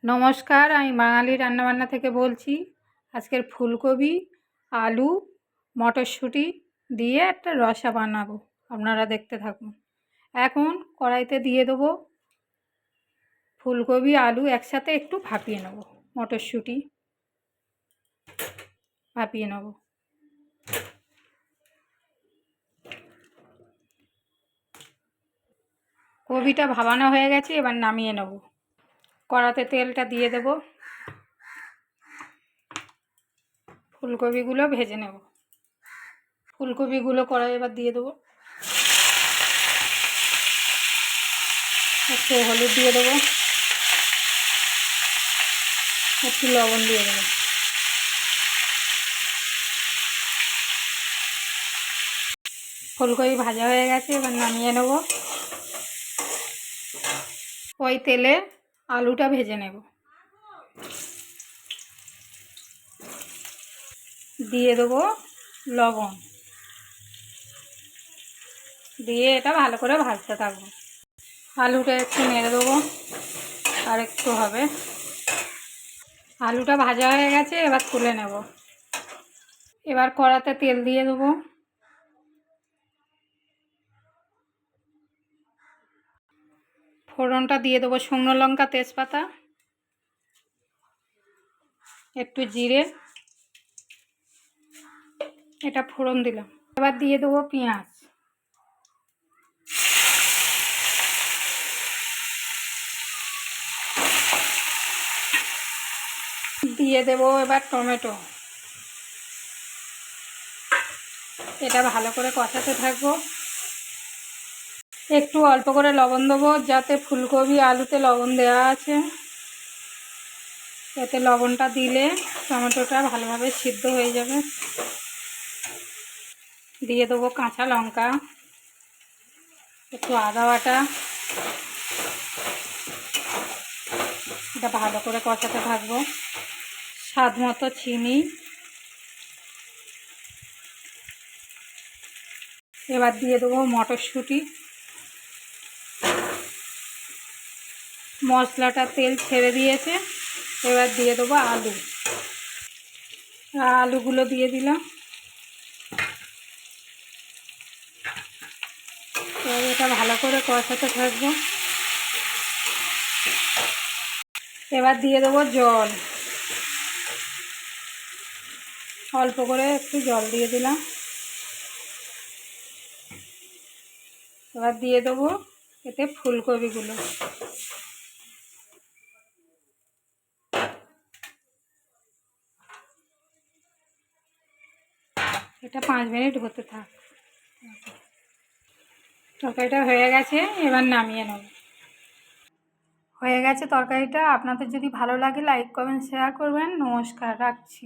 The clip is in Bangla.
নমস্কার, আমি বাঙালি রান্নাবান্না থেকে বলছি। আজকের ফুলকপি, আলু, মটরশুঁটি দিয়ে একটা রসা বানাবো, আপনারা দেখতে থাকুন। এখন কড়াইতে দিয়ে দেবো ফুলকপি, আলু একসাথে একটু ভাপিয়ে নেব, মটরশুঁটি ভাপিয়ে নেব। কপিটা ভাপানো হয়ে গেছে, এবার নামিয়ে নেব। কড়াতে তেলটা দিয়ে দেব, ফুলকপিগুলো ভেজে নেব। ফুলকপিগুলো কড়াই এবার দিয়ে দেবো, একটু হলুদ দিয়ে দেবো, একটু লবণ দিয়ে দেবো। ফুলকপি ভাজা হয়ে গেছে, এবার নামিয়ে নেব। ওই তেলে আলুটা ভেজে নেব, দিয়ে দেবো লবণ, দিয়ে এটা ভালো করে ভাজতে থাকবো। আলুটা একটু নেড়ে দেবো, আর একটু হবে। আলুটা ভাজা হয়ে গেছে, এবার তুলে নেব। এবার কড়াতে তেল দিয়ে দেবো, ফোড়নটা দিয়ে দেবো শুকনো লঙ্কা, তেজপাতা, একটু জিরে, এটা ফোড়ন দিলাম। এবার দিয়ে দেবো পেঁয়াজ, দিয়ে দেবো এবার টমেটো। এটা ভালো করে কষাতে থাকবো। একটু অল্প করে লবণ দেবো, যাতে ফুলকপি আলুতে লবণ দেওয়া আছে, এতে লবণটা দিলে টমেটোটা ভালোভাবে সিদ্ধ হয়ে যাবে। দিয়ে দেবো কাঁচা লঙ্কা, একটু আদা বাটা, এটা ভালো করে কষাতে থাকবো। স্বাদ মতো চিনি, এবার দিয়ে দেবো মটরশুঁটি। মশলাটা তেল ছেড়ে দিয়েছে, এবার দিয়ে দেবো আলু। আলুগুলো দিয়ে দিলাম। এবার এটা ভালো করে কষাতে থাকবো। এবার দিয়ে দেবো জল, অল্প করে একটু জল দিয়ে দিলাম। এবার দিয়ে দেবো এতে ফুলকপিগুলো। এটা 5 মিনিট হতে থাক। তরকারিটা হয়ে গেছে, এবার নামিয়ে নেব। হয়ে গেছে তরকারিটা। আপনাদের যদি ভালো লাগে লাইক কমেন্ট শেয়ার করবেন। নমস্কার, রাখছি।